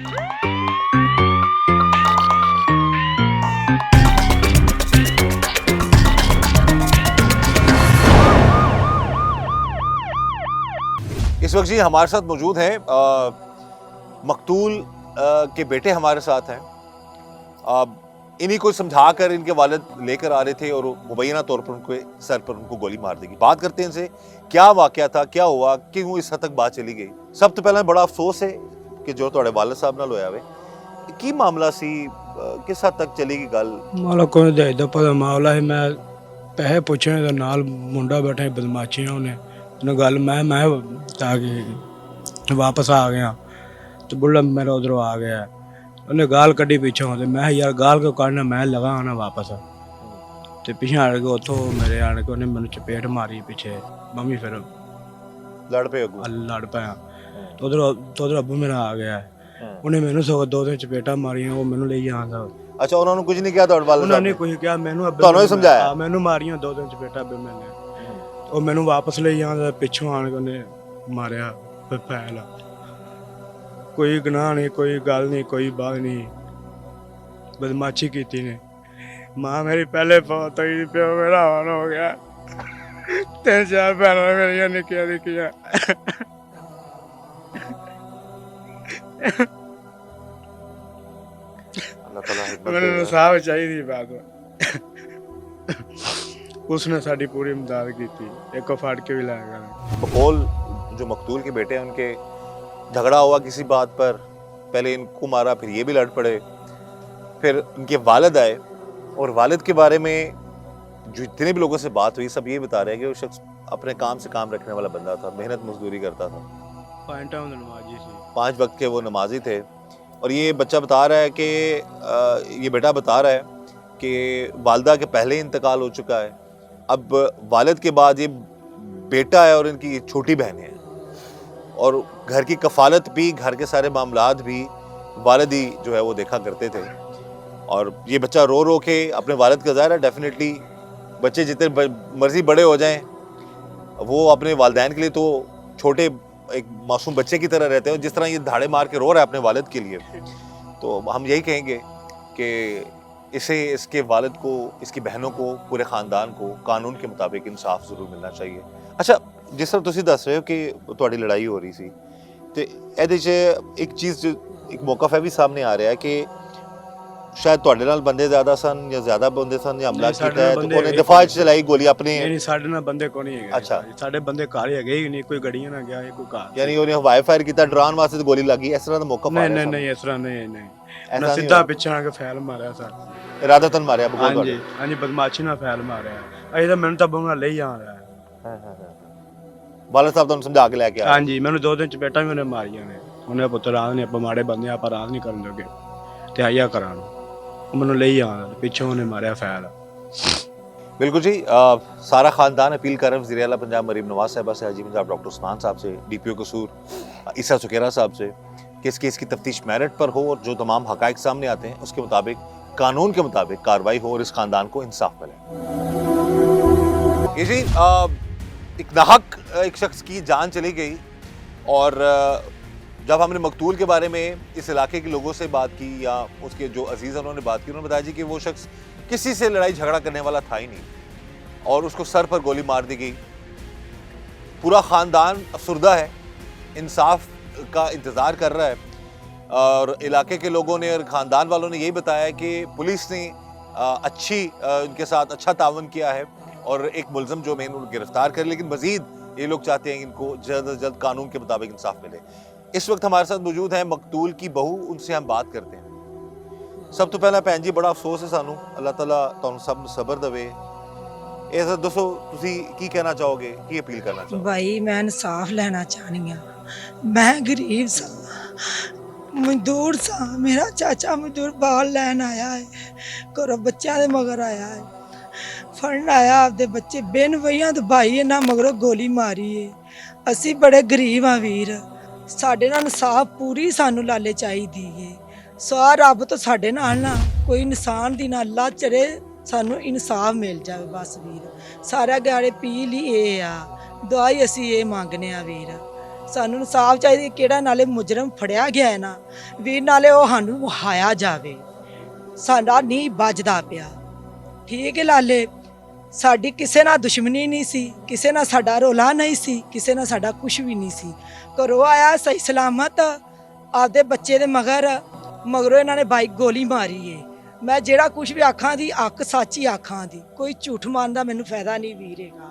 इस वक्त जी हमारे साथ मौजूद हैं मकतूल के बेटे हमारे साथ हैं। इन्हीं को समझा कर इनके वालिद लेकर आ रहे थे और मुबैना तौर पर उनके सर पर उनको गोली मार दी गई। बात करते हैं इनसे, क्या वाकया था, क्या हुआ, क्यों इस हद तक बात चली गई। सब तो पहले बड़ा अफसोस है कि जो तुहाडे वालिद साहब नाल होया वे की मामला सी, किस हद तक चली गई गल। माला कोई दे पता मामला है। मैं पैसे पूछने तो नाल मुंडा बैठे बदमाशियां उन्हें गल मैं ताकि वापस आ गया तो बुढ़ा मेरा उधरों आ गया, उन्हें गाल कड्डी पीछे होते। मैं यार गाल को काटना, मैं लगा आना वापस तो पिछे आड़ के उतो मेरे आड़ के उन्हें मैंने चपेट मारी पीछे। मम्मी फिर लड़ पे लड़ पाया तो उधर अबू मेरा आ गया है। उन्हें मैंने सौ दो तीन चपेटा मारियां, वो मैंने ले आंदा। अच्छा, उन्होंने कुछ नहीं किया तुहाडे वालिद साहब उन्होंने कुछ किया, मैंने अबे तुहानू ही समझाया। मैंने मारियां दो तीन चपेटा अबे मैंने, ਉਹ ਮੈਨੂੰ ਵਾਪਸ ਲਈ ਆਂਦਾ ਪਿੱਛੋਂ ਆਣ ਕੇ ਉਹਨੇ ਮਾਰਿਆ ਫੈਲ। ਕੋਈ ਗੁਨਾਹ ਨਹੀਂ, ਕੋਈ ਗੱਲ ਨਹੀਂ, ਕੋਈ ਬਾਤ ਨਹੀਂ, ਬਦਮਾਸ਼ੀ ਕੀਤੀ ਨੇ। ਮਾਂ ਮੇਰੀ ਪਹਿਲੇ ਫੌਤ ਹੋਈ, ਪਿਓ ਮੇਰਾ ਹੁਣ ਹੋ ਗਿਆ। ਤਿੰਨ ਚਾਰ ਭੈਣਾਂ ਮੇਰੀਆਂ ਨਿੱਕੀਆਂ ਨਿੱਕੀਆਂ। ਮੈਨੂੰ ਇਨਸਾਫ ਚਾਹੀਦੀ ਬਾਤ। उसने साड़ी पूरी इमदाद की थी, एक को फाड़ के भी लाया। बकौल जो मकतूल के बेटे हैं उनके झगड़ा हुआ किसी बात पर, पहले इनको मारा, फिर ये भी लड़ पड़े, फिर उनके वालिद आए और वालिद के बारे में जो जितने भी लोगों से बात हुई सब ये बता रहे हैं कि वो शख्स अपने काम से काम रखने वाला बंदा था, मेहनत मजदूरी करता था, 5 वक्त के वो नमाजी थे। और ये बच्चा बता रहा है कि ये बेटा बता रहा है कि वालदा के पहले इंतकाल हो चुका है, अब वालिद के बाद ये बेटा है और इनकी छोटी बहनें हैं और घर की कफालत भी, घर के सारे मामलात भी वालिद ही जो है वो देखा करते थे। और ये बच्चा रो रो के अपने वालिद का, ज़ाहिर है डेफिनेटली बच्चे जितने मर्जी बड़े हो जाएं वो अपने वालिदैन के लिए तो छोटे एक मासूम बच्चे की तरह रहते हैं। जिस तरह ये धाड़े मार के रो रहा है अपने वालिद के लिए, तो हम यही कहेंगे कि इसे, इसके वालिद को, इसकी बहनों को, पूरे ख़ानदान को कानून के मुताबिक इंसाफ ज़रूर मिलना चाहिए। अच्छा, जिस तरह तुसी दस रहे हो कि तुहाडी लड़ाई हो रही सी, तो ਇਹਦੇ 'ਚ एक चीज़, एक मौक़िफ़ है भी सामने आ रहा है कि शायद तुहाडे नाल बंदे ज़्यादा सन या ज़्यादा बंदे सन या हमला कीता है तो उन्हें दफा च चलाई गोली अपने। नहीं, साढ़े नाल बंदे को नहीं है। अच्छा, साढ़े बंदे घर ही है ही नहीं, कोई गड्डियां ना गया, कोई कार, यानी उन्हें हवाई फायर किया, डराने वास्ते तो गोली लगी, इस तरह का मौक़िफ़ आ रहा है। नहीं इस तरह नहीं, ऐसा सीधा पीछे आके फैल मारा सर, इरादतन मारा बकौल। हाँ जी, हाँ जी, बदमाशी ना फैल मारा अजे तो मैंने तो बंगा ले ही आ रहा है। वालिद साहब तो समझा के लेके आए। हाँ जी, मैंने 2 दिन चपेटा भी उन्हें मारिया ने। उन्हें पुत्र रात नहीं, आप माड़े बंदे आप रात नहीं करन दोगे ते आया करान, मैंने ले ही आ रहा, पीछे उन्हें मारा फैल। बिल्कुल जी, सारा ख़ानदान अपील कर रहे हैं वज़ीर आला पंजाब मरीम नवाज साहबा से, हाजी पंजाब डॉक्टर उस्मान साहब से, DPO कसूर ईसा सुकेरा साहब से कि इस केस की तफ्तीश मेरिट पर हो और जो तमाम हक़ाइक़ सामने आते हैं उसके मुताबिक, कानून के मुताबिक कार्रवाई हो और इस ख़ानदान को इंसाफ मिले। ये जी एक नाहक एक शख्स की जान चली गई और जब हमने मकतूल के बारे में इस इलाके के लोगों से बात की या उसके जो अजीज़ उन्होंने बात की, उन्होंने बताया जी कि वो शख्स किसी से लड़ाई झगड़ा करने वाला था ही नहीं और उसको सर पर गोली मार दी गई। पूरा ख़ानदान अफसुर्दा है, इंसाफ का इंतज़ार कर रहा है और इलाके के लोगों ने और ख़ानदान वालों ने यही बताया कि पुलिस ने उनके साथ अच्छा तावन किया है और एक मुलज़म जो मेन उनको गिरफ्तार कर, लेकिन मज़ीद ये लोग चाहते हैं कि इनको जल्द अज जल्द कानून के मुताबिक इंसाफ मिले। इस वक्त हमारे साथ मौजूद है मकतूल की बहू, उनसे हम बात करते हैं। सब तो पहला भैन जी, बड़ा अफसोस है सानू, अल्लाह ताला तुहानू सब सबर देवे। ਇਹ ਦੱਸੋ ਤੁਸੀਂ ਕੀ ਕਹਿਣਾ ਚਾਹੋਗੇ, ਕੀ ਅਪੀਲ ਕਰਨਾ ਚਾਹੋਗੇ? भाई मैं इंसाफ लेना चाहनी हाँ। मैं गरीब सा, मजदूर सा, मेरा चाचा मजदूर बाल लैन आया है, घरों बच्चों के मगर आया है, फड़न आया आपदे बच्चे बिन वजह तो भाई इन्हां मगरों गोली मारी है। असी बड़े गरीब हाँ वीर, साडे नाल इंसाफ पूरी सानू लाले चाहिदी है। सो रब तो साडे नाल ना कोई इंसान दी ना अल्लाह चढ़े, सानू इंसाफ मिल जाए बस वीर। सारा गाड़े पी ली ये आ दवाई, असी ये मंगने आ वीर, ਸਾਨੂੰ ਇਨਸਾਫ ਚਾਹੀਦਾ। ਕਿਹੜਾ ਨਾਲੇ ਮੁਜਰਮ ਫੜਿਆ ਗਿਆ ਹੈ ਨਾ ਵੀਰ, ਨਾਲੇ ਉਹ ਸਾਨੂੰ ਵਹਾਇਆ ਜਾਵੇ। ਸਾਡਾ ਨਹੀਂ ਵੱਜਦਾ ਪਿਆ। ਠੀਕ ਹੈ ਲਾਲੇ, ਸਾਡੀ ਕਿਸੇ ਨਾਲ ਦੁਸ਼ਮਣੀ ਨਹੀਂ ਸੀ, ਕਿਸੇ ਨਾਲ ਸਾਡਾ ਰੋਲਾ ਨਹੀਂ ਸੀ, ਕਿਸੇ ਨਾਲ ਸਾਡਾ ਕੁਝ ਵੀ ਨਹੀਂ ਸੀ। ਘਰੋਂ ਆਇਆ ਸਹੀ ਸਲਾਮਤ ਆਪਦੇ ਬੱਚੇ ਦੇ ਮਗਰੋਂ ਇਹਨਾਂ ਨੇ ਬਾਈਕ ਗੋਲੀ ਮਾਰੀ ਏ। ਮੈਂ ਜਿਹੜਾ ਕੁਝ ਵੀ ਆਖਾਂ ਦੀ ਅੱਖ ਸੱਚੀ ਆਖਾਂ ਦੀ, ਕੋਈ ਝੂਠ ਮਾਰਨ ਦਾ ਮੈਨੂੰ ਫਾਇਦਾ ਨਹੀਂ ਵੀਰੇਗਾ।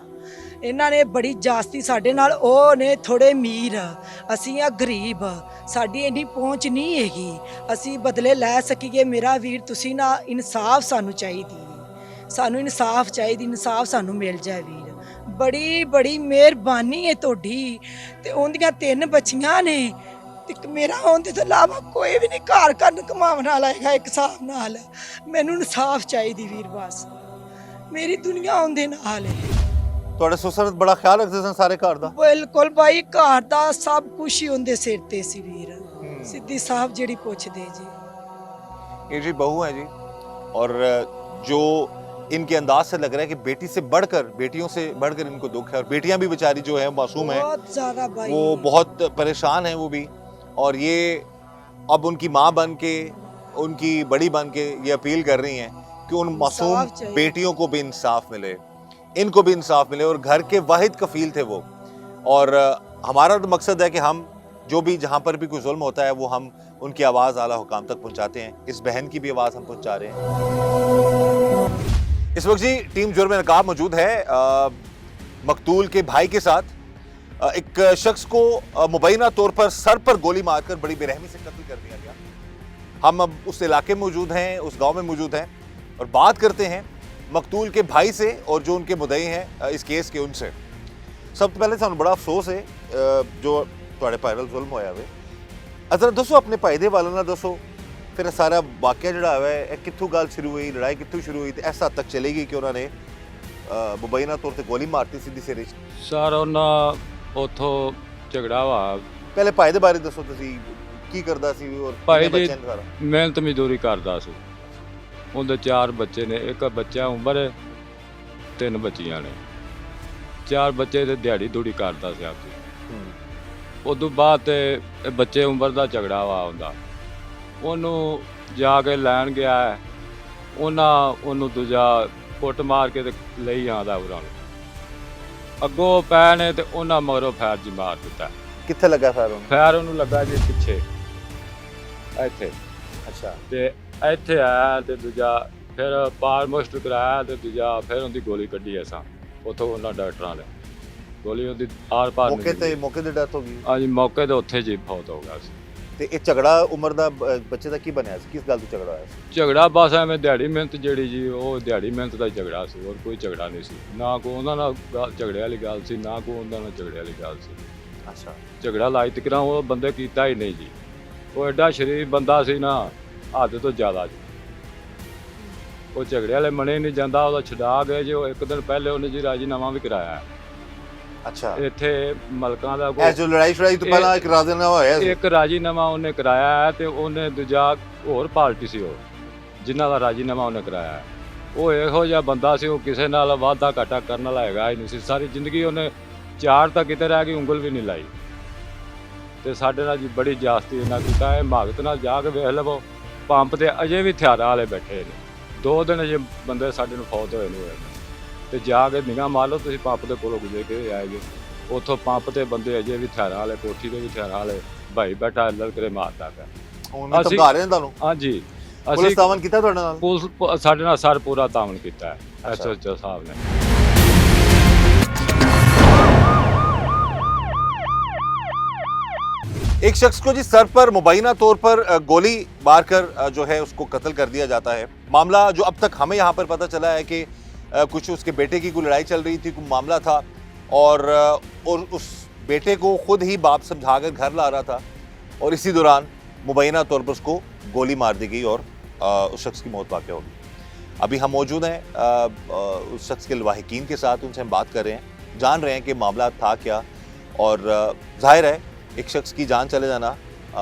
ਇਹਨਾਂ ਨੇ ਬੜੀ ਜਾਸਤੀ ਸਾਡੇ ਨਾਲ, ਉਹ ਨੇ ਥੋੜੇ ਅਮੀਰ, ਅਸੀਂ ਆ ਗਰੀਬ, ਸਾਡੀ ਇੰਨੀ ਪਹੁੰਚ ਨਹੀਂ ਹੈਗੀ ਅਸੀਂ ਬਦਲੇ ਲੈ ਸਕੀਏ। ਮੇਰਾ ਵੀਰ ਤੁਸੀਂ ਨਾ, ਇਨਸਾਫ ਸਾਨੂੰ ਚਾਹੀਦੀ, ਸਾਨੂੰ ਇਨਸਾਫ ਚਾਹੀਦੀ, ਇਨਸਾਫ ਸਾਨੂੰ ਮਿਲ ਜਾਏ ਵੀਰ। ਬੜੀ ਬੜੀ ਮਿਹਰਬਾਨੀ ਹੈ ਤੁਹਾਡੀ। ਤੇ ਉਹਦੀਆਂ 3 ਬੱਚੀਆਂ ਨੇ ਤੇ ਮੇਰਾ ਉਹਦੇ ਤੋਂ ਇਲਾਵਾ ਕੋਈ ਵੀ ਨਹੀਂ ਘਰ ਕਰਨ ਕਮਾਉਣ ਵਾਲਾ ਹੈਗਾ। ਇੱਕ ਹਿਸਾਬ ਨਾਲ ਮੈਨੂੰ ਇਨਸਾਫ ਚਾਹੀਦੀ ਵੀਰ, ਬਸ ਮੇਰੀ ਦੁਨੀਆ ਉਹਦੇ ਨਾਲ ਹੈ। ਤੁਹਾਡੇ ਸੁਸਰ ਬੜਾ ਖਿਆਲ ਰੱਖਦੇ ਸਨ ਸਾਰੇ ਘਰ ਦਾ? ਬਿਲਕੁਲ ਭਾਈ, ਘਰ ਦਾ ਸਭ ਕੁਝ ਹੀ ਉਹਦੇ ਸਿਰ ਤੇ ਸੀ ਵੀਰ। ਸਿੱਧੀ ਸਾਹਿਬ ਜਿਹੜੀ ਪੁੱਛਦੇ जी। ये जी बहू है जी, और जो इनके अंदाज से लग रहा है कि बेटी से बढ़कर, बेटियों से बढ़कर इनको दुख है। और बेटियां भी बेचारी जो है मासूम है, बहुत ज्यादा भाई, वो बहुत परेशान है वो भी। और ये अब उनकी माँ बन के, उनकी बड़ी बन के ये अपील कर रही हैं कि उन मासूम इंसाफ चाहिए। बेटियों को भी इंसाफ मिले, इनको भी इंसाफ मिले। और घर के वाहिद कफील थे वो। और हमारा तो मकसद है कि हम जो भी जहाँ पर भी कोई जुल्म होता है वो हम उनकी आवाज़ आला हुकाम तक पहुँचाते हैं। इस बहन की भी आवाज़ हम पहुँचा रहे हैं। इस वक्त जी टीम जुर्म नकाब मौजूद है मकतूल के भाई के साथ। एक शख्स को मुबैना तौर पर सर पर गोली मारकर बड़ी बेरहमी से कत्ल कर दिया गया। हम अब उस इलाके में मौजूद हैं, उस गांव में मौजूद हैं और बात करते हैं मकतूल के भाई से और जो उनके मुद्दई हैं इस केस के उनसे। सब तो पहले सानू बड़ा अफसोस है जो ਤੁਹਾਡੇ ਭਾਈ ਜ਼ੁਲਮ ਹੋਇਆ ਵੇ। ਅਜ਼ਰ ਦੱਸੋ ਆਪਣੇ ਭਾਈ ਦੇ ਵਾਲਾਂ ਨਾਲ ਦੱਸੋ, ਫਿਰ ਸਾਰਾ ਵਾਕਿਆ ਜਿਹੜਾ ਹੈ ਇਹ ਕਿੱਥੋਂ ਗੱਲ ਸ਼ੁਰੂ ਹੋਈ, ਲੜਾਈ ਕਿੱਥੋਂ ਸ਼ੁਰੂ ਹੋਈ ਤੇ ਇਸ ਹੱਦ ਤੱਕ ਚਲੀ ਗਈ ਕਿ ਉਹਨਾਂ ਨੇ ਮੁਬੈਨਾ ਤੌਰ ਤੇ ਗੋਲੀ ਮਾਰਤੀ ਸਿੱਧੀ ਸਿਰ 'ਚ? ਸਰ ਉਹਨਾਂ ਉੱਥੋਂ ਝਗੜਾ ਵਾ। ਪਹਿਲੇ ਭਾਈ ਦੇ ਬਾਰੇ ਦੱਸੋ, ਤੁਸੀਂ ਕੀ ਕਰਦਾ ਸੀ ਔਰ ਭਾਈ ਕਿੰਨੇ ਜੀ ਬੱਚੇ ਨੇ ਸਾਰਾ? ਮਿਹਨਤ ਮਜ਼ਦੂਰੀ ਕਰਦਾ ਸੀ। ਉਹਦੇ 4 ਬੱਚੇ ਨੇ, ਇੱਕ ਬੱਚਾ ਉਮਰ 3 ਬੱਚੀਆਂ ਨੇ। 4 ਬੱਚੇ ਤੇ ਦਿਹਾੜੀ ਦੂੜੀ ਕਰਦਾ ਸੀ ਆਪਦੀ। ਉਦੋਂ ਬਾਅਦ ਤੇ ਬੱਚੇ ਉਮਰ ਦਾ ਝਗੜਾ ਵਾ ਹੁੰਦਾ, ਉਹਨੂੰ ਜਾ ਕੇ ਲੈਣ ਗਿਆ, ਉਹਨੂੰ ਦੂਜਾ ਕੁੱਟ ਮਾਰ ਕੇ ਤੇ ਲਈ ਆਉਂਦਾ ਉਹਨਾਂ ਨੂੰ। ਅੱਗੋਂ ਪੈ ਨੇ ਤੇ ਉਹਨਾਂ ਮਗਰੋਂ ਫੈਰ ਜੀ ਮਾਰ ਦਿੱਤਾ। ਕਿੱਥੇ ਲੱਗਾ ਫੈਰ ਉਹਨੂੰ? ਫੈਰ ਉਹਨੂੰ ਲੱਗਾ ਜੀ ਪਿੱਛੇ ਇੱਥੇ। ਅੱਛਾ। ਤੇ ਇੱਥੇ ਆਇਆ ਤੇ ਦੂਜਾ ਫਿਰ ਪਾਰਮੋਸਟ ਕਰਾਇਆ ਤੇ ਦੂਜਾ ਫਿਰ ਉਹਦੀ ਗੋਲੀ ਕੱਢੀ ਅਸਾਂ ਉੱਥੋਂ ਉਹਨਾਂ ਡਾਕਟਰਾਂ ਨੇ। ਗੋਲੀ ਉਹਦੀ ਆਰ ਪਾਰ ਮੌਕੇ ਤੇ ਡੈਥ ਹੋ ਗਈ? ਹਾਂਜੀ, ਮੌਕੇ ਤੇ ਉੱਥੇ ਜੀ ਫੌਤ ਹੋ ਗਿਆ ਸੀ। ਤੇ ਇਹ ਝਗੜਾ ਉਮਰ ਦਾ ਬੱਚੇ ਦਾ ਕੀ ਬਣਿਆ ਸੀ? ਕਿਸ ਗੱਲ ਤੋਂ ਝਗੜਾ ਹੋਇਆ ਸੀ? ਝਗੜਾ ਬਸ ਐਵੇਂ ਦਿਹਾੜੀ ਮਿਹਨਤ ਜਿਹੜੀ ਜੀ, ਉਹ ਦਿਹਾੜੀ ਮਿਹਨਤ ਦਾ ਹੀ ਝਗੜਾ ਸੀ, ਹੋਰ ਕੋਈ ਝਗੜਾ ਨਹੀਂ ਸੀ। ਨਾ ਕੋਈ ਉਹਨਾਂ ਨਾਲ ਝਗੜੇ ਵਾਲੀ ਗੱਲ ਸੀ, ਨਾ ਕੋਈ ਉਹਨਾਂ ਨਾਲ ਝਗੜੇ ਵਾਲੀ ਗੱਲ ਸੀ। ਅੱਛਾ। ਝਗੜਾ ਲਾਈ ਤਕਰਾਂ ਉਹ ਬੰਦੇ ਕੀਤਾ ਹੀ ਨਹੀਂ ਜੀ। ਉਹ ਐਡਾ ਸ਼ਰੀਫ ਬੰਦਾ ਸੀ ਨਾ, ਹੱਦ ਤੋਂ ਜ਼ਿਆਦਾ ਜੀ। ਉਹ ਝਗੜੇ ਵਾਲੇ ਮਨੇ ਨਹੀਂ ਜਾਂਦਾ, ਉਹਦਾ ਛਡਾ ਗਏ ਜੀ। ਉਹ ਇੱਕ ਦਿਨ ਪਹਿਲੇ ਉਹਨੇ ਜੀ ਰਾਜੀਨਾਮਾ ਵੀ ਕਰਾਇਆ। ਅੱਛਾ। ਇੱਥੇ ਮਲਕਾਂ ਦਾ ਇਹ ਜੋ ਲੜਾਈ ਤੋਂ ਪਹਿਲਾਂ ਇੱਕ ਰਾਜ਼ੀਨਾਮਾ ਹੋਇਆ ਸੀ? ਇੱਕ ਰਾਜੀਨਾਮਾ ਉਹਨੇ ਕਰਾਇਆ ਹੈ ਤੇ ਉਹਨੇ ਦੂਜਾ ਹੋਰ ਪਾਰਟੀ ਸੀ ਉਹ ਜਿਨ੍ਹਾਂ ਦਾ ਰਾਜੀਨਾਮਾ ਉਹਨੇ ਕਰਾਇਆ ਹੈ। ਉਹ ਇਹੋ ਜਿਹਾ ਬੰਦਾ ਸੀ, ਉਹ ਕਿਸੇ ਨਾਲ ਵਾਅਦਾ ਘਾਟਾ ਕਰਨ ਵਾਲਾ ਹੈਗਾ ਹੀ ਨਹੀਂ ਸੀ। ਸਾਰੀ ਜ਼ਿੰਦਗੀ ਉਹਨੇ ਚਾਰ ਤਾਂ ਕਿਤੇ ਰਹਿ ਗਈ, ਉਂਗਲ ਵੀ ਨਹੀਂ ਲਾਈ। ਤੇ ਸਾਡੇ ਨਾਲ ਜੀ ਬੜੀ ਜਾਸਤੀ ਇਹਨਾਂ ਕੀਤਾ ਹੈ। ਮਾਗਤ ਨਾਲ ਜਾ ਕੇ ਵੇਖ ਲਵੋ, ਪੰਪ ਤੇ ਅਜੇ ਵੀ ਹਥਿਆਰਾਂ ਵਾਲੇ ਬੈਠੇ ਨੇ। 2 ਦਿਨ ਅਜੇ ਬੰਦੇ ਸਾਡੇ ਨੂੰ ਫੌਤ ਹੋਏ ਨੂੰ ਹੋਏ ਤੇ ਜਾ ਕੇ ਨਿਗਾਹ ਮਾਰ ਲਓ ਤੁਸੀਂ, ਪੰਪ ਦੇ ਕੋਲੋਂ ਗੁਜ਼ਰ ਕੇ ਆਏ ਜੀ। ਉੱਥੋਂ ਪੰਪ ਤੇ ਬੰਦੇ ਅਜੇ ਵੀ ਹਥਿਆਰਾਂ ਵਾਲੇ, ਕੋਠੀ ਦੇ ਵੀ ਹਥਿਆਰਾਂ ਵਾਲੇ, ਭਾਈ ਬੈਠਾ ਲਲਕਰੇ ਮਾਰਦਾ ਪਿਆ। ਹੁਣ ਧਮਕਾ ਰਹੇ ਨੇ ਤੁਹਾਨੂੰ? ਹਾਂਜੀ, ਪੁਲਿਸ ਤਾਵਨ ਕੀਤਾ ਤੁਹਾਡੇ ਨਾਲ? ਪੁਲਿਸ ਸਾਡੇ ਨਾਲ ਸਰ ਪੂਰਾ ਤਾਵਨ ਕੀਤਾ ਹੈ ਐਸਐਚਓ ਸਾਹਿਬ ਨੇ। एक शख्स को जी सर पर मुबैना तौर पर गोली मारकर जो है उसको कत्ल कर दिया जाता है। मामला जो अब तक हमें यहाँ पर पता चला है कि कुछ उसके बेटे की कोई लड़ाई चल रही थी, कोई मामला था और उस बेटे को खुद ही बाप समझाकर घर ला रहा था और इसी दौरान मुबैना तौर पर उसको गोली मार दी गई और उस शख्स की मौत वाक़ होगी। अभी हम मौजूद हैं उस शख्स के लवाहिकीन के साथ, उनसे हम बात कर रहे हैं, जान रहे हैं कि मामला था क्या। और जाहिर है एक शख्स की जान चले जाना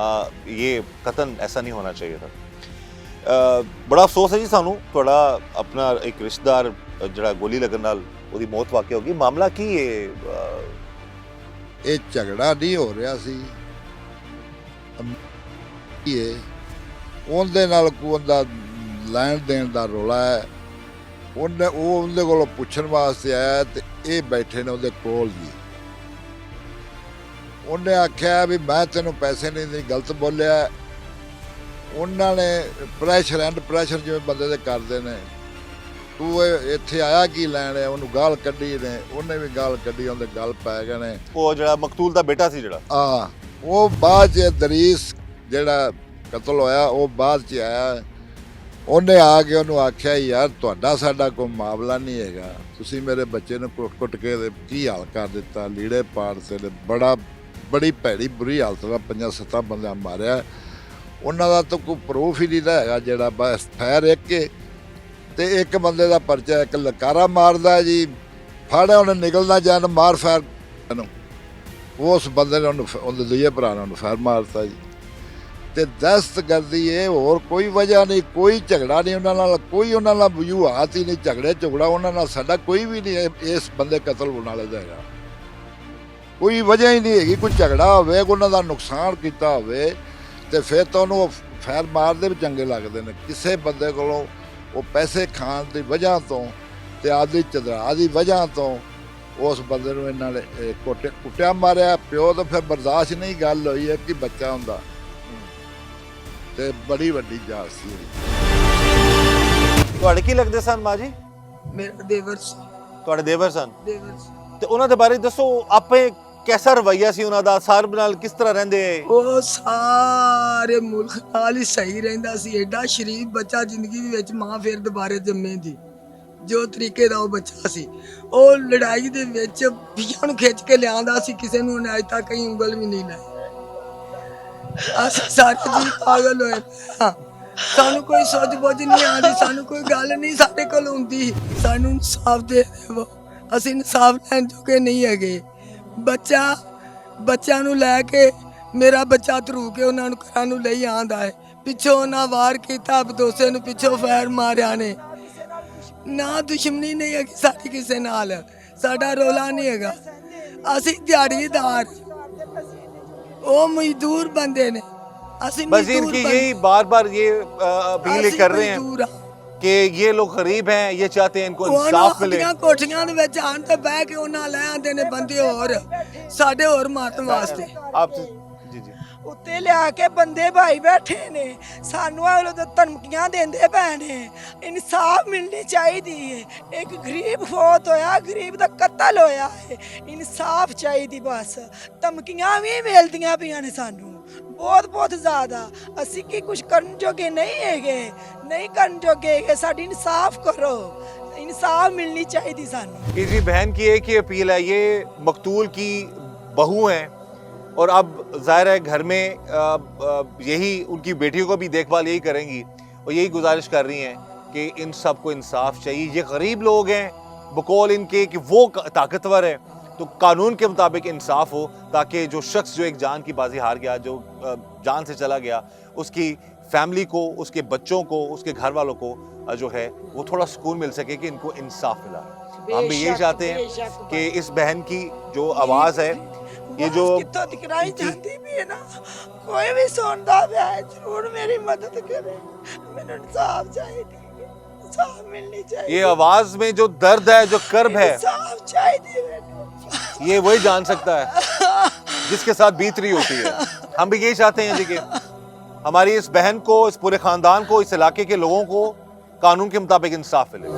ये कतन ऐसा नहीं होना चाहिए था। बड़ा अफसोस है जी सानू, थोड़ा अपना एक रिश्तेदार जड़ा गोली लगन नाल ਉਹਦੀ ਮੌਤ ਵਾਕਿਆ ਹੋ ਗਈ। ਮਾਮਲਾ ਕੀ ਹੈ? ਇਹ ਝਗੜਾ ਨਹੀਂ ਹੋ ਰਿਹਾ ਸੀ, ਇਹ ਉਹਦੇ ਨਾਲ ਕੋਈ ਦਾ ਲੈਣ ਦੇਣ ਦਾ ਰੌਲਾ ਹੈ। ਉਹਦੇ ਕੋਲੋਂ ਪੁੱਛਣ ਵਾਸਤੇ ਆਇਆ ਤੇ ਇਹ ਬੈਠੇ ਨੇ ਉਹਦੇ ਕੋਲ ਜੀ। ਉਹਨੇ ਆਖਿਆ ਵੀ ਮੈਂ ਤੈਨੂੰ ਪੈਸੇ ਨਹੀਂ ਦੇ, ਗਲਤ ਬੋਲਿਆ। ਉਹਨਾਂ ਨੇ ਪ੍ਰੈਸ਼ਰ ਐਂਡ ਪ੍ਰੈਸ਼ਰ ਜਿਵੇਂ ਬੰਦੇ ਦੇ ਕਰਦੇ ਨੇ, ਤੂੰ ਇੱਥੇ ਆਇਆ ਕੀ ਲੈਣ ਹੈ, ਉਹਨੂੰ ਗਾਲ ਕੱਢੀ ਨੇ, ਉਹਨੇ ਵੀ ਗਾਲ ਕੱਢੀ, ਉਹਦੇ ਗਲ ਪੈ ਗਏ ਨੇ। ਉਹ ਜਿਹੜਾ ਮਕਤੂਲ ਦਾ ਬੇਟਾ ਸੀ ਜਿਹੜਾ ਉਹ ਬਾਅਦ 'ਚ ਦਰੀਸ ਜਿਹੜਾ ਕਤਲ ਹੋਇਆ ਉਹ ਬਾਅਦ 'ਚ ਆਇਆ। ਉਹਨੇ ਆ ਕੇ ਉਹਨੂੰ ਆਖਿਆ ਯਾਰ ਤੁਹਾਡਾ ਸਾਡਾ ਕੋਈ ਮਾਮਲਾ ਨਹੀਂ ਹੈਗਾ, ਤੁਸੀਂ ਮੇਰੇ ਬੱਚੇ ਨੂੰ ਕੁੱਟ ਕੇ ਤੇ ਕੀ ਹਾਲ ਕਰ ਦਿੱਤਾ, ਲੀੜੇ ਪਾੜਤੇ ਨੇ, ਬੜੀ ਭੈੜੀ ਬੁਰੀ ਹਾਲਤ ਨਾਲ 5-7 ਬੰਦਿਆਂ ਮਾਰਿਆ। ਉਹਨਾਂ ਦਾ ਤਾਂ ਕੋਈ ਪ੍ਰੂਫ ਹੀ ਨਹੀਂ ਹੈਗਾ, ਜਿਹੜਾ ਬਸ ਫੈਰ ਇੱਕ ਤੇ ਇੱਕ ਬੰਦੇ ਦਾ ਪਰਚਾ, ਇੱਕ ਲਕਾਰਾ ਮਾਰਦਾ ਜੀ, ਫੜਿਆ ਉਹਨੇ ਨਿਕਲਣਾ ਜਾਣ ਮਾਰ ਫੈਰ ਨੂੰ, ਉਸ ਬੰਦੇ ਨੇ ਉਹਦੇ ਦੂਜੇ ਭਰਾ ਨੇ ਉਹਨੂੰ ਫੈਰ ਮਾਰਤਾ ਜੀ। ਤੇ ਦਹਿਸ਼ਤਗਰਦੀ ਇਹ, ਹੋਰ ਕੋਈ ਵਜ੍ਹਾ ਨਹੀਂ, ਕੋਈ ਝਗੜਾ ਨਹੀਂ ਉਹਨਾਂ ਨਾਲ, ਕੋਈ ਉਹਨਾਂ ਨਾਲ ਵਜੂਹਾਤ ਹੀ ਨਹੀਂ, ਝਗੜਾ ਉਹਨਾਂ ਨਾਲ ਸਾਡਾ ਕੋਈ ਵੀ ਨਹੀਂ ਇਸ ਬੰਦੇ ਕਤਲ ਹੋਣ ਵਾਲੇ ਦਾ ਹੈਗਾ, ਕੋਈ ਵਜ੍ਹਾ ਹੀ ਨਹੀਂ ਹੈਗੀ। ਕੋਈ ਝਗੜਾ ਹੋਵੇ, ਉਹਨਾਂ ਦਾ ਨੁਕਸਾਨ ਕੀਤਾ ਹੋਵੇ ਤੇ ਫਿਰ ਤਾਂ ਉਹਨੂੰ ਫੈਰ ਮਾਰਦੇ ਵੀ ਚੰਗੇ ਲੱਗਦੇ ਨੇ। ਕਿਸੇ ਬੰਦੇ ਕੋਲੋਂ ਉਹ ਪੈਸੇ ਖਾਣ ਦੀ ਵਜ੍ਹਾ ਤੋਂ ਤੇ ਆਦੀ ਚਦਰਾ ਦੀ ਵਜ੍ਹਾ ਤੋਂ ਉਸ ਬੰਦੇ ਨੂੰ ਇਹਨਾਂ ਨੇ ਕੁੱਟਿਆ ਮਾਰਿਆ। ਪਿਓ ਤਾਂ ਫਿਰ ਬਰਦਾਸ਼ਤ ਨਹੀਂ ਗੱਲ ਹੋਈ ਹੈ ਕਿ ਬੱਚਾ ਹੁੰਦਾ, ਤੇ ਬੜੀ ਵੱਡੀ ਜਾਤ ਸੀ। ਤੁਹਾਡੇ ਕੀ ਲੱਗਦੇ ਸਨ ਮਾਂ ਜੀ? ਮੇਰਾ ਦੇਵਰ ਸੀ। ਤੁਹਾਡੇ ਦੇਵਰ ਸਨ? ਦੇਵਰ ਸੀ। ਤੇ ਉਹਨਾਂ ਦੇ ਬਾਰੇ ਦੱਸੋ, ਆਪੇ ਕੈਸਾ ਰਵੱਈਆ ਸੀ ਉਹਨਾਂ ਦਾ, ਸਾਰ ਨਾਲ ਕਿਸ ਤਰ੍ਹਾਂ ਰਹਿੰਦੇ? ਉਹ ਸਾਰੇ ਮੁਲਕ ਨਾਲ ਹੀ ਸਹੀ ਰਹਿੰਦਾ ਸੀ, ਐਡਾ ਸ਼ਰੀਫ ਬੱਚਾ ਜ਼ਿੰਦਗੀ ਦੇ ਵਿੱਚ ਮਾਂ ਫਿਰ ਦੁਬਾਰੇ ਜੰਮੇ ਦੀ, ਜੋ ਤਰੀਕੇ ਦਾ ਉਹ ਬੱਚਾ ਸੀ। ਉਹ ਲੜਾਈ ਦੇ ਵਿੱਚ ਪੀਆਂ ਨੂੰ ਖਿੱਚ ਕੇ ਲਿਆਂਦਾ ਸੀ, ਕਿਸੇ ਨੂੰ ਉਹਨੇ ਅੱਜ ਤੱਕ ਕਈ ਉਂਗਲ ਵੀ ਨਹੀਂ ਲਾਈ। ਅਸੀਂ ਸਾਰੇ ਜੀ ਪਾਗਲ ਹੋਏ ਹਾਂ, ਸਾਨੂੰ ਕੋਈ ਸੋਚ ਬੁੱਝ ਨਹੀਂ ਆਉਂਦੀ, ਸਾਨੂੰ ਕੋਈ ਗੱਲ ਨਹੀਂ ਸਾਡੇ ਕੋਲ ਹੁੰਦੀ। ਸਾਨੂੰ ਇਨਸਾਫ ਦੇ ਦਿਓ, ਅਸੀਂ ਇਨਸਾਫ ਲੈਣ ਜੋਗੇ ਨਹੀਂ ਹੈਗੇ। ਬੱਚਿਆਂ ਨੂੰ ਲੈ ਕੇ ਮੇਰਾ ਬੱਚਾ ਧਰੂ ਕੇ ਉਹਨਾਂ ਨੂੰ ਘਰਾਂ ਨੂੰ ਲਈ ਆਂਦਾ ਹੈ, ਪਿੱਛੋਂ ਉਹਨਾਂ ਵਾਰ ਕੀਤਾ, ਬਦੋਸੇ ਨੂੰ ਪਿੱਛੋਂ ਫੈਰ ਮਾਰਿਆ ਨੇ। ਨਾ ਦੁਸ਼ਮਣੀ ਨਹੀਂ ਹੈਗੀ ਸਾਡੀ ਕਿਸੇ ਨਾਲ, ਸਾਡਾ ਰੋਲਾ ਨਹੀਂ ਹੈਗਾ। ਅਸੀਂ ਦਿਹਾੜੀਦਾਰ, ਉਹ ਮਜ਼ਦੂਰ ਬੰਦੇ ने, बस इनकी यही बार बार ये अपील कर रहे हैं कि ये लोग गरीब हैं, ये चाहते हैं इनको इंसाफ मिले। कोठियां दे विच आन ते बह के उन्हां ले आंदे ने बंदे होर साडे होर मारन वास्ते। आप जी जी ਉੱਤੇ ਲਿਆ ਕੇ ਬੰਦੇ ਭਾਈ ਬੈਠੇ ਨੇ, ਸਾਨੂੰ ਆਲੋਂ ਤਾਂ ਧਮਕੀਆਂ ਦਿੰਦੇ ਪਏ ਨੇ। ਇਨਸਾਫ ਮਿਲਣੀ ਚਾਹੀਦੀ ਹੈ। ਇੱਕ ਗਰੀਬ ਫੌਤ ਹੋਇਆ, ਗਰੀਬ ਦਾ ਕਤਲ ਹੋਇਆ ਹੈ, ਇਨਸਾਫ ਚਾਹੀਦੀ ਬਸ। ਧਮਕੀਆਂ ਵੀ ਮਿਲਦੀਆਂ ਪਈਆਂ ਨੇ ਸਾਨੂੰ ਬਹੁਤ ਜ਼ਿਆਦਾ। ਅਸੀਂ ਕੀ ਕੁਝ ਕਰਨ ਜੋਗੇ ਨਹੀਂ ਹੈਗੇ, ਨਹੀਂ ਕਰਨ ਜੋਗੇ ਹੈਗੇ। ਸਾਡੀ ਇਨਸਾਫ ਕਰੋ, इंसाफ मिलनी चाहिए सानू। इसी बहन की एक ही अपील है, ये मकतूल की बहू हैं और अब ज़ाहिर है घर में यही उनकी बेटियों को भी देखभाल यही करेंगी और यही गुजारिश कर रही हैं कि इन सब को इंसाफ चाहिए। ये गरीब लोग हैं, बकौल इनके कि वो ताकतवर है, तो कानून के मुताबिक इंसाफ हो ताकि जो शख्स जो एक जान की बाजी हार गया, जो जान से चला गया, उसकी फैमिली को, उसके बच्चों को, उसके घर वालों को जो है वो थोड़ा सुकून मिल सके कि इनको इंसाफ मिला। हम भी यही चाहते हैं कि इस बहन की जो आवाज़ है, ये जो दिखलाई जाती भी है ना, कोई भी सुनता है जरूर मेरी मदद करे, मैंने इंसाफ चाहिए, इंसाफ मिलनी चाहिए। ये आवाज़ में जो दर्द है, जो कर्ब है, इंसाफ चाहिए, ये वही जान सकता है जिसके साथ बीत रही होती है। हम भी यही चाहते हैं जी कि हमारी इस बहन को, इस पूरे ख़ानदान को, इस इलाके के लोगों को कानून के मुताबिक इंसाफ मिले।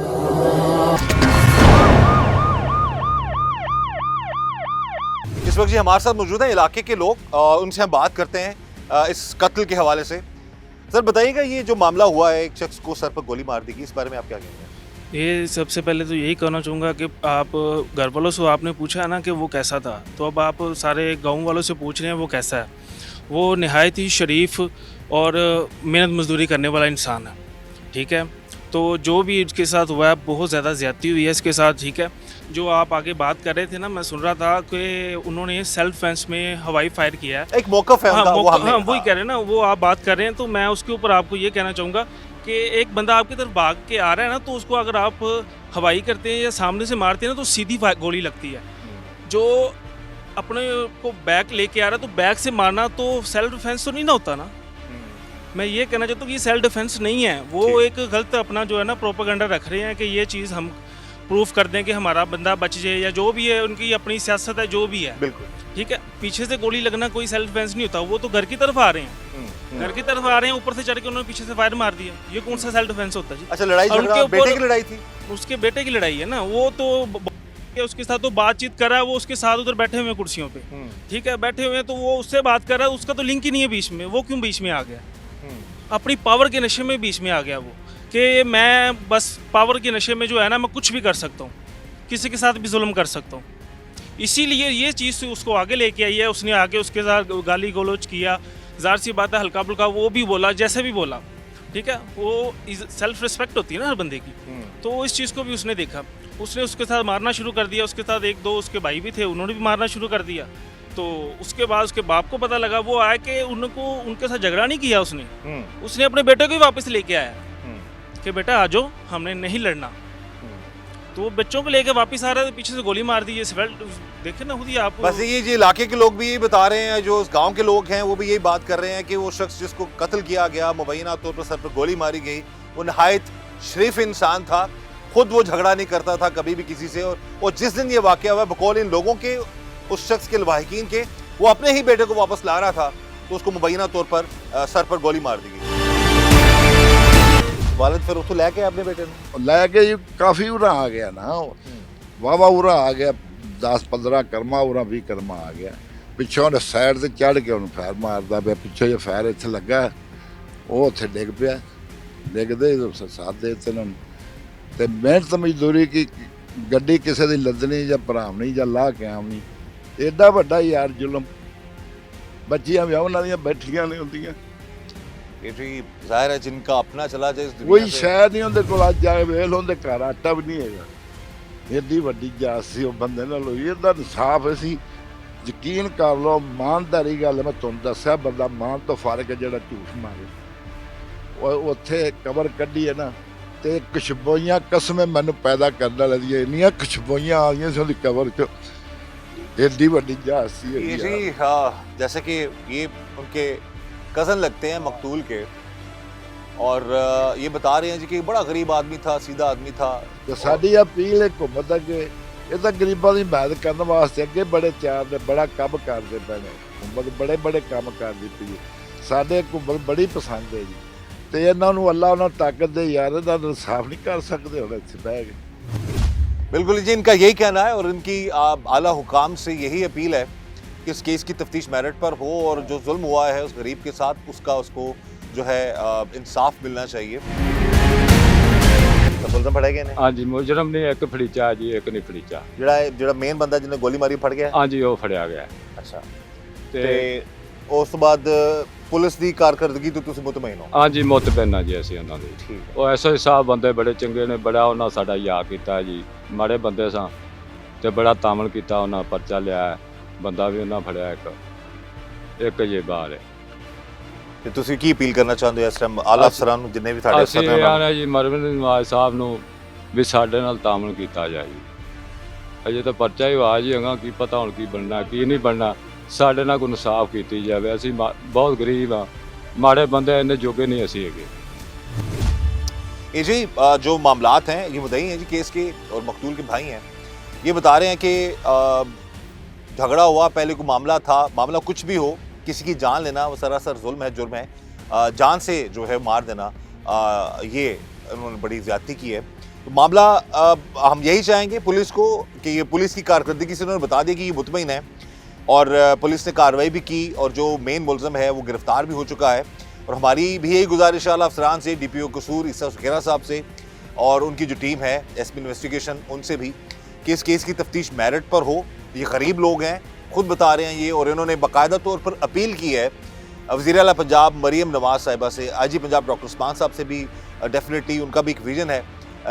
इस वक्त जी हमारे साथ मौजूद हैं इलाके के लोग, उनसे हम बात करते हैं इस कत्ल के हवाले से। सर बताइएगा, ये जो मामला हुआ है, एक शख्स को सर पर गोली मार दी गई, इस बारे में आप क्या कहेंगे? ये सबसे पहले तो यही कहना चाहूँगा कि आप घर वालों से आपने पूछा ना कि वो कैसा था, तो अब आप सारे गाँव वालों से पूछ रहे हैं वो कैसा है। वो नहायत ही शरीफ और मेहनत मजदूरी करने वाला इंसान है, ठीक है। तो जो भी इसके साथ हुआ है बहुत ज़्यादा ज़्यादती हुई है इसके साथ, ठीक है। जो आप आगे बात कर रहे थे ना, मैं सुन रहा था कि उन्होंने सेल्फ डिफेंस में हवाई फायर किया है, एक मौक़िफ़ है उनका, वही कह रहे हैं ना, वो आप बात कर रहे हैं। तो मैं उसके ऊपर आपको ये कहना चाहूँगा कि एक बंदा आपकी तरफ भाग के आ रहा है ना, तो उसको अगर आप हवाई करते हैं या सामने से मारते हैं ना, तो सीधी गोली लगती है। जो अपने को बैक लेके आ रहा है तो बैक से मारना तो सेल्फ डिफेंस तो नहीं ना होता ना। मैं ये कहना चाहता हूँ कि ये सेल्फ डिफेंस नहीं है, वो एक गलत अपना जो है ना प्रोपेगेंडा रख रहे हैं कि ये चीज़ हम प्रूफ कर दें कि हमारा बंदा बच जाए, या जो भी है उनकी अपनी सियासत है जो भी है, बिल्कुल ठीक है। पीछे से गोली लगना कोई सेल्फ डिफेंस नहीं होता, वो तो घर की तरफ आ रहे हैं, घर की तरफ आ रहे हैं, ऊपर से चढ़ के उन्होंने पीछे से फायर मार दिया, ये कौन सा सेल्फ डिफेंस होता है जी? अच्छा, लड़ाई और झगड़ा उनके बेटे ऊपर- की लड़ाई थी। उसके बेटे की लड़ाई है ना, वो तो उसके साथ तो बातचीत कर रहा है, वो उसके साथ उधर बैठे हुए हैं कुर्सियों पे, ठीक है, बैठे हुए हैं, तो वो उससे बात कर रहा है, उसका तो लिंक ही नहीं है बीच में, वो क्यों बीच में आ गया? अपनी पावर के नशे में बीच में आ गया वो, कि मैं बस पावर के नशे में जो है ना मैं कुछ भी कर सकता हूँ, किसी के साथ भी जुल्म कर सकता हूँ, इसीलिए ये चीज़ से उसको आगे लेके आई है। उसने आगे उसके साथ गाली गलौज किया, ज़ाहिर सी बात है, हल्का फुल्का वो भी बोला, जैसे भी बोला, ठीक है, वो सेल्फ रिस्पेक्ट होती है ना हर बंदे की, तो इस चीज़ को भी उसने देखा, उसने उसके साथ मारना शुरू कर दिया, उसके साथ एक दो उसके भाई भी थे, उन्होंने भी मारना शुरू कर दिया। तो उसके बाद उसके बाप को पता लगा, वो आया कि उनको उनके साथ झगड़ा नहीं किया उसने अपने बेटे को ही वापस लेके आया कि बेटा आ जाओ, हमने नहीं लड़ना। तो वो बच्चों को लेके वापस आ रहा है, पीछे से गोली मार दी। ये देखे ना खुद ही आप। बस ये जी इलाके के लोग भी यही बता रहे हैं, जो उस गांव के लोग हैं वो भी यही बात कर रहे हैं कि वो शख्स जिसको कत्ल किया गया, मुबैना तौर पर सर पर गोली मारी गई, वो नहायत शरीफ इंसान था, खुद वो झगड़ा नहीं करता था कभी भी किसी से, और जिस दिन ये वाकया हुआ बकौल इन लोगों के, उस शख्स के लवाहिकीन के, वो अपने ही बेटे को वापस ला रहा था, तो उसको मुबैना तौर पर सर पर गोली मार दी गई। वालिद फिर उतो लेके अपने बेटे ने लैके जी काफ़ी उरा आ गया ना, वावा उरा आ गया, 10-15 ਕਰਮਾ ਉਰਾ 20 ਕਰਮਾ ਆ ਗਿਆ, ਪਿੱਛੋਂ ਉਹਨੇ ਸਾਈਡ ਤੇ ਚੜ ਕੇ ਉਹਨੂੰ ਫਾਇਰ ਮਾਰਦਾ ਪਿਆ, ਪਿੱਛੋਂ ਜੇ ਫਾਇਰ ਇੱਥੇ ਲੱਗਾ, ਉਹ ਉੱਥੇ ਡਿੱਗ ਪਿਆ, ਡਿੱਗਦੇ ਸਾਥ ਦੇ ਦਿੱਤੇ ਉਹਨਾਂ ਨੂੰ। ਤੇ ਮਿਹਨਤ ਮਜ਼ਦੂਰੀ ਕੀ ਗੱਡੀ ਕਿਸੇ ਦੀ ਲੱਦਣੀ ਜਾਂ ਭਰਾਵਣੀ ਜਾਂ ਲਾਹ ਕੇ ਆਉਣੀ, ਐਡਾ ਵੱਡਾ ਯਾਰ ਜ਼ੁਲਮ। ਬੱਚੀਆਂ ਵੀ ਉਹਨਾਂ ਦੀਆਂ ਬੈਠੀਆਂ ਨਹੀਂ ਹੁੰਦੀਆਂ, ये जी जाहिर है जिनका अपना चला जाए इस दुनिया ਕੋਈ से। ਸ਼ਾਇਦ ਨਹੀਂ ਉਹਦੇ ਕੋਲ ਅੱਜ ਆਏ ਵੇਲ ਉਹਦੇ ਘਰ ਆਟਾ ਵੀ ਨਹੀਂ ਹੈਗਾ। ਏਡੀ ਵੱਡੀ ਜਾਤ ਸੀ ਉਹ ਬੰਦੇ ਨਾਲ ਹੋਈ, ਇਹਦਾ ਇਨਸਾਫ ਅਸੀਂ ਯਕੀਨ ਕਰ ਲਓ, ਇਮਾਨਦਾਰੀ ਗੱਲ ਹੈ, ਮੈਂ ਤੁਹਾਨੂੰ ਦੱਸਿਆ, ਬੰਦਾ ਮਾਨ ਤੋਂ ਫਰਕ ਹੈ ਜਿਹੜਾ ਝੂਠ ਮਾਰੇ। ਉਹ ਉੱਥੇ ਕਬਰ ਕੱਢੀ ਹੈ ਨਾ, ਤੇ ਖੁਸ਼ਬੂਆਂ ਕਸਮੇ ਮੈਨੂੰ ਪੈਦਾ ਕਰਨ ਵਾਲੇ ਦੀਆਂ ਇੰਨੀਆਂ ਖੁਸ਼ਬੂਆਂ ਆ ਗਈਆਂ ਸੀ ਉਹਦੀ ਕਬਰ 'ਚ, ਏਡੀ ਵੱਡੀ ਜਾਤ ਸੀ ये ਇਹ जी ਯਾਰ। हाँ, जैसे कि ये उनके कज़न लगते हैं मकतूल के, और ये बता रहे हैं जी कि बड़ा गरीब आदमी था, सीधा आदमी था। ਤੇ ਸਾਡੀ ਅਪੀਲ ਹੈ ਘੁੰਮਤ ਅੱਗੇ, ਇਹ ਤਾਂ ਗਰੀਬਾਂ ਦੀ ਮਦਦ ਕਰਨ ਵਾਸਤੇ ਅੱਗੇ ਬੜੇ ਤਿਆਰ ਨੇ, ਬੜਾ ਕੰਮ ਕਰਦੇ ਪਏ ਨੇ, ਘੁੰਮਤ ਬੜੇ ਬੜੇ ਕੰਮ ਕਰਦੀ ਪਈ ਹੈ, ਸਾਡੇ ਘੁੰਮਤ ਬੜੀ ਪਸੰਦ ਹੈ ਜੀ। ਤੇ ਇਹਨਾਂ ਨੂੰ ਅੱਲਾ ਉਹਨਾਂ ਨੂੰ ਤਾਕਤ ਦੇ ਯਾਰ, ਇਹਨਾਂ ਦਾ ਇਨਸਾਫ ਨਹੀਂ ਕਰ ਸਕਦੇ ਹੁਣ ਇੱਥੇ ਬਹਿ ਕੇ। बिल्कुल जी, इनका यही कहना है, और इनकी आला हुकाम से यही अपील है कि इस केस की तफ्तीश मेरिट पर हो, और जो जुल्म हुआ है उस गरीब के साथ, उसको जो है इंसाफ मिलना चाहिए। तो मुलजम फड़े गए ने ਹਾਂਜੀ ਮੁਜਰਮ ਨੇ ਇੱਕ ਫੜੀਚਾ ਜੀ, ਇੱਕ ਨਹੀਂ ਫੜੀਚਾ। ਜਿਹੜਾ ਮੇਨ ਬੰਦਾ ਜਿਹਨੇ ਗੋਲੀ ਮਾਰੀ ਫੜ ਗਿਆ। ਹਾਂਜੀ ਉਹ ਫੜਿਆ ਗਿਆ। ਅੱਛਾ, ਤੇ ਤੇ ਉਸ ਤੋਂ ਬਾਅਦ ਪੁਲਿਸ ਦੀ ਕਾਰਗੁਜ਼ਾਰੀ ਤੋਂ ਤੁਸੀਂ ਮੁਤਮਈਨ ਹੋ? ਹਾਂਜੀ ਮੁਤਮਿਨ ਆ ਜੀ ਅਸੀਂ ਉਹਨਾਂ ਦੇ। ਠੀਕ ਉਹ ਐਸਓ ਸਾਹਿਬ ਬੰਦੇ ਬੜੇ ਚੰਗੇ ਨੇ, ਬੜਾ ਉਹਨਾਂ ਸਾਡਾ ਯਾਦ ਕੀਤਾ ਜੀ, ਮਾੜੇ ਬੰਦੇ ਸਾਂ ਤੇ ਬੜਾ ਤਾਮਲ ਕੀਤਾ ਉਹਨਾਂ, ਪਰਚਾ ਲਿਆ, ਬੰਦਾ ਵੀ ਉਹਨਾਂ ਫੜਿਆ ਇੱਕ ਜੇ ਬਾਹਰ ਹੈ। ਤੇ ਤੁਸੀਂ ਕੀ ਅਪੀਲ ਕਰਨਾ ਚਾਹੁੰਦੇ ਹੋ ਇਸ ਟਾਈਮ ਆਲਾ ਅਫਸਰਾਂ ਨੂੰ, ਜਿੰਨੇ ਵੀ ਤੁਹਾਡੇ ਅਸੀਂ ਅਫਸਰ ਨੇ? ਆਣਾ ਜੀ ਮਰਵਨ ਨਵਾਜ਼ ਸਾਹਿਬ ਨੂੰ ਵੀ ਸਾਡੇ ਨਾਲ ਤਾਮਲ ਕੀਤਾ ਜਾਏ ਜੀ। ਅਜੇ ਤਾਂ ਪਰਚਾ ਹੀ ਹੋਇਆ ਜੀ, ਹੈਗਾ ਕੀ ਪਤਾ ਹੁਣ ਕੀ ਬਣਨਾ ਕੀ ਨਹੀਂ ਬਣਨਾ, ਸਾਡੇ ਨਾਲ ਕੋਈ ਇਨਸਾਫ ਕੀਤੀ ਜਾਵੇ। ਅਸੀਂ ਬਹੁਤ ਗਰੀਬ ਆ, ਮਾੜੇ ਬੰਦੇ, ਇੰਨੇ ਜੋਗੇ नहीं ਅਸੀਂ ਹੈਗੇ। ये जी जो मामलात हैं, ये मुद्दई हैं जी केस के, और मकतूल के भाई हैं, ये बता रहे हैं कि झगड़ा हुआ, पहले कोई मामला था, मामला कुछ भी हो, किसी की जान लेना वो सरासर जुल्म है, जुर्म है। जान से जो है मार देना, ये उन्होंने बड़ी ज़्यादती की है। तो मामला हम यही चाहेंगे पुलिस को कि ये पुलिस की कारकर्दगी से उन्होंने बता दिया कि ये मुतमईन है, और पुलिस ने कार्रवाई भी की, और जो मेन मुलज़म है वो गिरफ़्तार भी हो चुका है। और हमारी भी यही गुजारिश है अफसरान से, DPO कसूर ईसा सुखेरा साहब से, और उनकी जो टीम है SP इन्वेस्टिगेशन, उनसे भी कि इस केस की तफ्तीश मेरिट पर हो। ये गरीब लोग हैं, खुद बता रहे हैं ये, और इन्होंने बाकायदा तौर पर अपील की है वज़ीर आला पंजाब मरीम नवाज़ साहिबा से, IG पंजाब डॉक्टर उस्मान साहब से भी। डेफिनेटली उनका भी एक विज़न है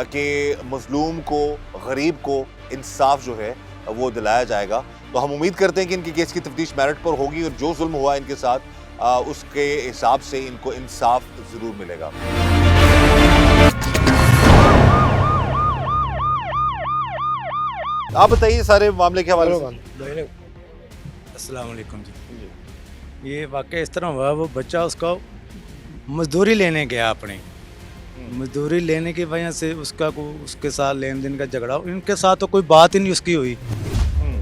कि मज़लूम को, गरीब को इंसाफ जो है वो दिलाया जाएगा। तो हम उम्मीद करते हैं कि इनकी केस की तफ्तीश मेरिट पर होगी, और जो जुल्म हुआ इनके साथ उसके हिसाब से इनको इंसाफ ज़रूर मिलेगा। आप बताइए सारे मामले के हवाले से। अस्सलाम वालेकुम जी। ये वाकई इस तरह हुआ, वो बच्चा उसका मजदूरी लेने गया अपनी, मजदूरी लेने की वजह से उसके साथ लेन देन का झगड़ा, इनके साथ तो कोई बात ही नहीं उसकी हुई,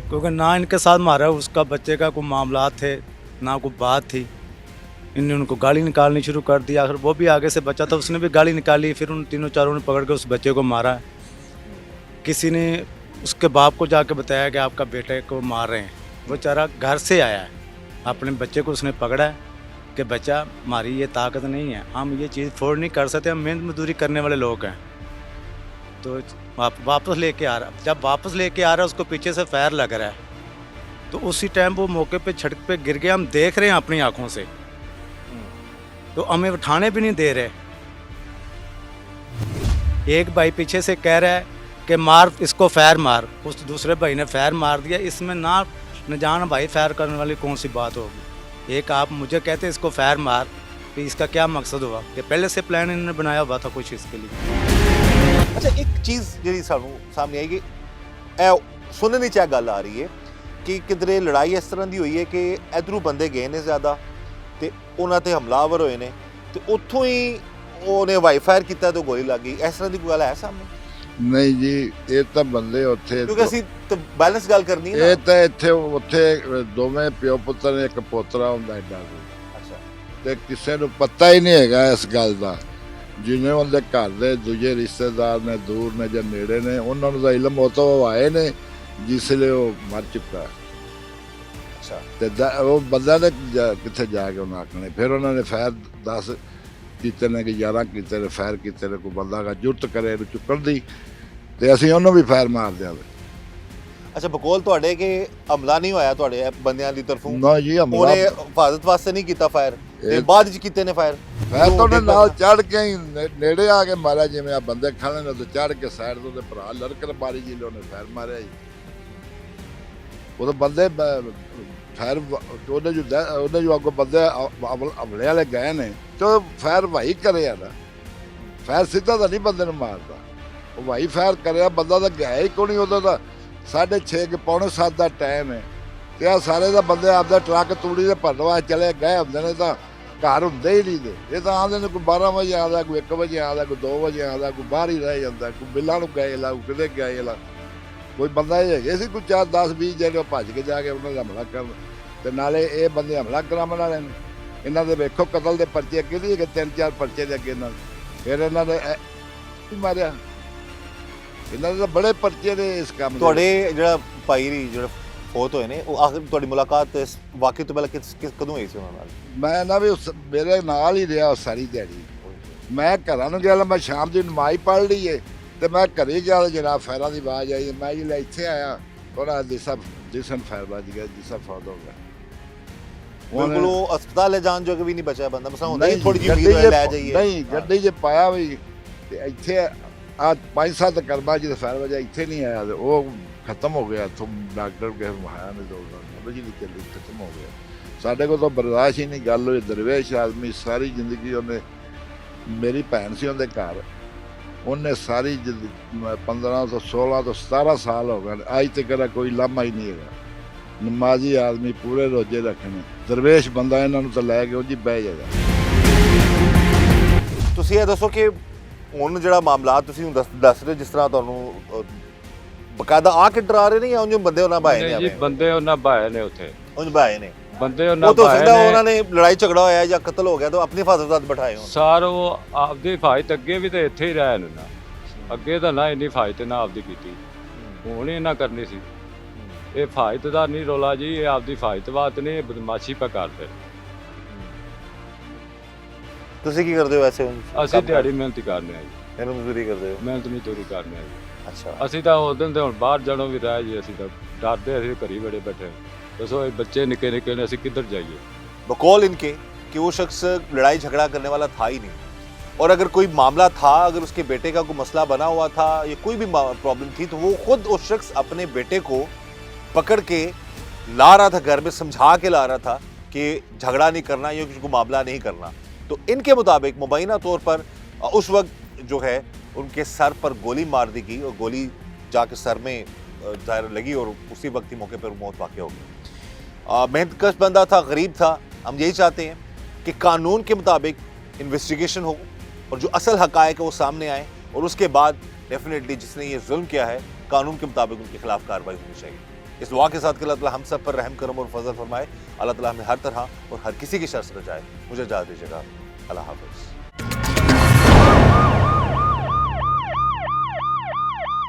क्योंकि ना इनके साथ मारा उसका बच्चे का कोई मामला थे, ना कोई बात थी। इन्होंने उनको गाली निकालनी शुरू कर दी, आखिर वो भी आगे से बच्चा था, उसने भी गाली निकाली, फिर उन तीनों चारों ने पकड़ के उस बच्चे को मारा। किसी ने उसके बाप को जाके बताया कि आपका बेटे को मार रहे हैं, वो बेचारा घर से आया है, अपने बच्चे को उसने पकड़ा है कि बच्चा हमारी ये ताकत नहीं है, हम ये चीज़ अफोर्ड नहीं कर सकते, हम मेहनत मजदूरी करने वाले लोग हैं। तो वापस लेके आ रहा, जब वापस लेके आ रहा है उसको पीछे से फायर लग रहा है, तो उसी टाइम वो मौके पे सड़क पे गिर गया, हम देख रहे हैं अपनी आंखों से, तो हमें उठाने भी नहीं दे रहे। एक भाई पीछे से कह रहा है कि मार इसको, फायर मार, उस दूसरे भाई ने फायर मार दिया। इसमें ना न जान भाई फायर करने वाली कौन सी बात होगी। एक आप मुझे कहते इसको फायर मार, तो इसका क्या मकसद हुआ कि पहले से प्लान इन्होंने बनाया हुआ था कुछ इसके लिए। अच्छा, एक चीज़ ਜਿਹੜੀ ਸਾਨੂੰ ਸਾਹਮਣੇ ਆਈ ਕਿ ਇਹ ਸੁਣਨ 'ਚ ਇਹ ਗੱਲ ਆ ਰਹੀ ਹੈ ਕਿ ਕਿਧਰੇ ਲੜਾਈ ਇਸ ਤਰ੍ਹਾਂ ਦੀ ਹੋਈ ਹੈ ਕਿ ਇਧਰੋਂ ਬੰਦੇ ਗਏ ਨੇ ਜ਼ਿਆਦਾ ਤੇ ਉਹਨਾਂ ਤੇ ਹਮਲਾਵਰ ਹੋਏ ਨੇ ਤੇ ਉੱਥੋਂ ਹੀ ਉਹਨੇ ਵਾਈਫਾਇਰ ਕੀਤਾ ਤੇ ਗੋਲੀ ਲੱਗ ਗਈ, ਇਸ ਤਰ੍ਹਾਂ ਦੀ ਕੋਈ ਗੱਲ ਹੈ ਸਾਹਮਣੇ? ਨਹੀਂ ਜੀ, ਇਹ ਤਾਂ ਬੰਦੇ ਉੱਥੇ ਕਿਉਂਕਿ ਅਸੀਂ ਤਾਂ ਬੈਲੈਂਸ ਗੱਲ ਕਰਨੀ ਹੈ ਇਹ ਨਾ। ਤਾਂ ਇੱਥੇ ਉੱਥੇ ਦੋਵੇਂ ਪਿਓ ਪੁੱਤਰ ਨੇ, ਇੱਕ ਪੋਤਰਾ ਹੁੰਦਾ ਐਡਾ ਕੋਈ, ਅੱਛਾ, ਤੇ ਕਿਸੇ ਨੂੰ ਪਤਾ ਹੀ ਨਹੀਂ ਹੈਗਾ ਇਸ ਗੱਲ ਦਾ। ਜਿਵੇਂ ਉਹਦੇ ਘਰ ਦੇ ਦੂਜੇ ਰਿਸ਼ਤੇਦਾਰ ਨੇ, ਦੂਰ ਨੇ ਜਾਂ ਨੇੜੇ ਨੇ, ਉਹਨਾਂ ਨੂੰ ਤਾਂ ਇਲਮ ਉਹ ਤੋਂ ਆਏ ਨੇ ਜਿਸ ਲਈ ਉਹ ਮਰ ਚੁੱਕਾ। ਅੱਛਾ, ਤੇ ਉਹ ਬੰਦਾ ਨੇ ਕਿੱਥੇ ਜਾ ਕੇ ਉਹਨਾਂ ਆਖਣੇ, ਫਿਰ ਉਹਨਾਂ ਨੇ ਫਾਇਰ 10 ਕੀਤੇ ਨੇ ਕਿ 11 ਕੀਤੇ ਨੇ, ਫਾਇਰ ਕੀਤੇ ਨੇ, ਕੋਈ ਬੰਦਾ ਦਾ ਜੁਰਤ ਕਰੇ ਇਹਨੂੰ ਚੁੱਕਣ ਦੀ, ਤੇ ਅਸੀਂ ਉਹਨੂੰ ਵੀ ਫਾਇਰ ਮਾਰ ਦਿਆਂਗੇ। ਅੱਛਾ, ਬਕੌਲ ਤੁਹਾਡੇ ਕਿ ਹਮਲਾ ਨਹੀਂ ਹੋਇਆ ਤੁਹਾਡੇ ਬੰਦਿਆਂ ਦੀ ਤਰਫੋਂ? ਨਾ ਜੀ, ਹਮਲਾ ਉਹਨੇ ਹਿਫਾਜ਼ਤ ਵਾਸਤੇ ਨਹੀਂ ਕੀਤਾ ਫਾਇਰ, ਤੇ ਇਹ- ਬਾਅਦ ਵਿੱਚ ਕੀਤੇ ਨੇ ਫਾਇਰ? ਫਾਇਰ ਤਾਂ ਉਹਨੇ ਨਾਲ ਚੜ ਕੇ ਹੀ ਨੇੜੇ ਆ ਕੇ ਮਾਰਿਆ, ਜਿਵੇਂ ਆ ਬੰਦੇ ਖੜੇ ਨੇ ਤੇ ਚੜ ਕੇ ਸਾਈਡ ਤੋਂ ਤੇ ਭਰਾ ਲੜਕਰ ਮਾਰੀ ਜੀ, ਉਹਨੇ ਫਾਇਰ ਮਾਰਿਆ ਜੀ। ਉਹ ਬੰਦੇ ਫਾਇਰ ਉਹਦੇ ਜੋ ਅੱਗੋਂ ਬੰਦੇ ਹਮਲੇ ਵਾਲੇ ਗਏ ਨੇ, ਤੇ ਉਹ ਫਾਇਰ ਭਾਈ ਕਰਿਆ ਨਾ, ਫਾਇਰ ਸਿੱਧਾ ਤਾਂ ਨਹੀਂ ਬੰਦੇ ਨੂੰ ਮਾਰਦਾ, ਉਹ ਭਾਈ ਫਾਇਰ ਕਰਿਆ। ਬੰਦਾ ਤਾਂ ਗਿਆ ਹੀ ਕੋਈ ਨਹੀਂ, ਉਹਦਾ ਤਾਂ 6:30 ਪੌਣੇ 7 ਦਾ ਟਾਈਮ ਹੈ, ਤੇ ਆ ਸਾਰੇ ਦਾ ਬੰਦੇ ਆਪਦਾ ਟਰੱਕ ਤੂੜੀ ਦੇ ਭਰਨ ਵਾਸਤੇ ਚਲੇ ਗਏ ਹੁੰਦੇ ਨੇ, ਤਾਂ ਘਰ ਹੁੰਦੇ ਹੀ ਨਹੀਂ। ਇਹ ਤਾਂ ਆਉਂਦੇ ਨੇ, ਕੋਈ 12 ਵਜੇ ਆਉਂਦਾ, ਕੋਈ 1 ਵਜੇ ਆਉਂਦਾ, ਕੋਈ 2 ਵਜੇ ਆਉਂਦਾ, ਕੋਈ ਬਾਹਰ ਹੀ ਰਹਿ ਜਾਂਦਾ, ਕੋਈ ਬਿੱਲਾਂ ਨੂੰ ਗਏ ਲਾ, ਕਿਤੇ ਗਏ ਲਾ। ਕੋਈ ਬੰਦਾ ਇਹ ਹੈਗੇ ਸੀ ਕੋਈ 4 10 20 ਜਿਹੜੇ ਭੱਜ ਕੇ ਜਾ ਕੇ ਉਹਨਾਂ ਦਾ ਹਮਲਾ ਕਰਨ, ਤੇ ਨਾਲੇ ਇਹ ਬੰਦੇ ਹਮਲਾ ਕਰਾਉਣ ਵਾਲੇ ਨੇ। ਇਹਨਾਂ ਦੇ ਵੇਖੋ ਕਤਲ ਦੇ ਪਰਚੇ ਅੱਗੇ ਦੀ 3-4 ਪਰਚੇ ਦੇ ਅੱਗੇ ਨਾਲ, ਫਿਰ ਇਹਨਾਂ ਨੇ ਮਾਰਿਆ। ਇਹਨਾਂ ਦੇ ਤਾਂ ਬੜੇ ਪਰਚੇ ਨੇ ਇਸ ਕੰਮ ਦੇ। ਤੁਹਾਡੇ ਜਿਹੜਾ ਭਾਈ ਜਿਹੜਾ ਫੌਤ ਹੋਏ ਨੇ, ਉਹ ਆਖਰ ਤੁਹਾਡੀ ਮੁਲਾਕਾਤ ਇਸ ਵਾਕਈ ਤੋਂ ਪਹਿਲਾਂ ਕਦੋਂ ਹੋਈ ਸੀ ਉਹਨਾਂ ਨਾਲ? ਮੈਂ ਨਾ ਵੀ ਮੇਰੇ ਨਾਲ ਹੀ ਰਿਹਾ ਸਾਰੀ ਦਿਹਾੜੀ। ਮੈਂ ਘਰਾਂ ਨੂੰ ਗਿਆ, ਮੈਂ ਸ਼ਾਮ ਦੀ ਨਮਾਜ਼ ਪੜ੍ਹ ਲਈ ਏ, ਤੇ ਮੈਂ ਘਰੇ ਗਿਆ, ਜਨਾਬ ਫਾਇਰਾਂ ਦੀ ਆਵਾਜ਼ ਆਈ, ਮੈਂ ਜੀ ਲੈ ਇੱਥੇ ਆਇਆ, ਉਹਨਾਂ ਜਿਸਨ ਫਾਇਰ ਵੱਜ ਗਿਆ, ਜਿਸਾ ਫੌਤ ਹੋ ਗਿਆ। ਬਿਲਕੁਲ ਉਹ ਹਸਪਤਾਲ ਲੈ ਜਾਣ ਜੋਗੇ ਵੀ ਨਹੀਂ ਬਚਿਆ ਬੰਦਾ, ਮਸਾਂ ਹੁੰਦਾ ਨਹੀਂ, ਥੋੜੀ ਜਿਹੀ ਉਮੀਦ ਲੈ ਜਾਈਏ। ਨਹੀਂ, ਗੱਡੀ 'ਚ ਪਾਇਆ ਵੀ, ਤੇ ਇੱਥੇ ਆ 5-7 ਕਰਮਾ ਜੀ ਦਾ ਫਾਇਰ ਵਜਾ, ਇੱਥੇ ਨਹੀਂ ਆਇਆ, ਤੇ ਉਹ ਖਤਮ ਹੋ ਗਿਆ। ਇੱਥੋਂ ਡਾਕਟਰ ਕਿਸੇ ਨੂੰ ਆਇਆ ਨਹੀਂ, ਦੋ ਜੀ ਚੱਲੀ, ਖਤਮ ਹੋ ਗਿਆ। ਸਾਡੇ ਕੋਲ ਤਾਂ ਬਰਦਾਸ਼ਤ ਹੀ ਨਹੀਂ ਗੱਲ ਹੋਈ। ਦਰਵੇਸ਼ ਆਦਮੀ, ਸਾਰੀ ਜ਼ਿੰਦਗੀ ਉਹਨੇ, ਮੇਰੀ ਭੈਣ ਸੀ ਉਹਦੇ ਘਰ, ਉਹਨੇ ਸਾਰੀ 15 ਤੋਂ 16 ਤੋਂ 17 ਸਾਲ ਹੋ ਗਏ, ਅੱਜ ਤੱਕ ਕੋਈ ਲਾਮਾ ਹੀ ਨਹੀਂ ਹੈਗਾ। ਨਮਾਜ਼ੀ ਆਦਮੀ, ਪੂਰੇ ਰੋਜ਼ੇ ਰੱਖਣੇ, ਦਰਵੇਸ਼ ਬੰਦਾ, ਇਹਨਾਂ ਨੂੰ ਤਾਂ ਲੈ ਕੇ ਉਹ ਜੀ ਬਹਿ ਜਾਏਗਾ। ਤੁਸੀਂ ਇਹ ਦੱਸੋ ਕਿ ਹੁਣ ਜਿਹੜਾ ਮਾਮਲਾ ਤੁਸੀਂ ਹੁਣ ਦੱਸ ਰਹੇ, ਜਿਸ ਤਰ੍ਹਾਂ ਤੁਹਾਨੂੰ ਬਕਾਇਦਾ ਆ ਕੇ ਡਰਾ ਰਹੇ ਨੇ, ਜਾਂ ਉਂਝ ਬੰਦੇ ਉਹਨਾਂ ਭਾਏ ਨੇ? ਜੀ ਬੰਦੇ ਉਹਨਾਂ ਭਾਏ ਨੇ, ਉੱਥੇ ਉਂਝ ਭਾਏ ਨੇ ਬੰਦੇ ਉਹਨਾਂ ਉਹ ਤਾਂ ਹੋ ਭਾਏ ਸਕਦਾ ਉਹਨਾਂ ਨੇ। ਨੇ ਲੜਾਈ ਝਗੜਾ ਹੋਇਆ ਜਾਂ ਕਤਲ ਹੋ ਗਿਆ ਤਾਂ ਆਪਣੀ ਹਿਫਾਜ਼ਤ ਬਿਠਾਏ ਹੋਣ। ਸਾਰ ਉਹ ਆਪਦੀ ਹਿਫਾਜ਼ਤ ਅੱਗੇ ਵੀ ਤੇ ਇੱਥੇ ਹੀ ਰਹੇ ਨੇ ਨਾ, ਅੱਗੇ ਤਾਂ ਨਾ ਇੰਨੀ ਹਿਫਾਜ਼ਤ ਨਾ ਆਪਦੀ ਕੀਤੀ, ਹੁਣ ਇਹਨਾਂ ਕਰਨੀ ਸੀ। ਇਹ ਹਿਫਾਜ਼ਤ ਦਾ ਨਹੀਂ ਰੋਲਾ ਜੀ, ਇਹ ਆਪਦੀ ਹਿਫਾਜ਼ਤ ਬਾਤ ਨਹੀਂ, ਇਹ ਬਦਮਾਸ਼ੀ ਪਾ ਕਰਦੇ। ਤੁਸੀਂ ਕੀ ਕਰਦੇ ਹੋ ਵੈਸੇ? ਅਸੀਂ ਦਿਹਾੜੀ ਮਿਹਨਤ ਕਰਨੇ ਆ ਜੀ, ਇਹਨੂੰ ਮਜ਼ਦੂਰੀ ਕਰਦੇ ਹੋ? ਮਿਹਨਤ ਮਜ਼ਦੂਰੀ ਕਰਨੇ ਆ ਜੀ। ਅੱਛਾ, ਅਸੀਂ ਤਾਂ ਉਸ ਦਿਨ ਤੇ ਹੁਣ ਬਾਹਰ ਜਾਣੋਂ ਵੀ ਰਹਿ ਜੀ, ਅਸੀਂ ਤਾਂ ਡਰਦੇ, ਅਸੀਂ ਘਰੀ ਬੜੇ ਬੈਠੇ। ਦੱਸੋ ਇਹ ਬੱਚੇ ਨਿੱਕੇ ਨਿੱਕੇ ਨੇ, ਅਸੀਂ किधर जाइए? बकौल इनके कि वो शख्स लड़ाई झगड़ा करने वाला था ही नहीं, और अगर कोई मामला था, अगर उसके बेटे का कोई मसला बना हुआ था या कोई भी प्रॉब्लम थी, तो वो खुद उस शख्स अपने बेटे को पकड़ के ला रहा था घर में, समझा के ला रहा था कि झगड़ा नहीं करना या किसी को मामला नहीं करना। तो इनके मुताबिक मुबैना तौर पर उस वक्त जो है उनके सर पर गोली मार दी गई, और गोली जाके सर में जाहिर लगी, और उसी वक्त ही मौके पर मौत वाक़ हो गई। मेहनतकश बंदा था, गरीब था। हम यही चाहते हैं कि कानून के मुताबिक इन्वेस्टिगेशन हो और जो असल हकायक है वो सामने आए, और उसके बाद डेफिनेटली जिसने ये जुल्म किया है कानून के मुताबिक उनके खिलाफ कार्रवाई होनी चाहिए। इस दुआ के साथ कि अल्लाह ताला हम सब पर रहम करम और फजल फरमाए। अल्लाह ताला हमें हर तरह और हर किसी की शर से बचाए। मुझे इजाज़त दीजिएगा। अल्लाह हाफ़िज़।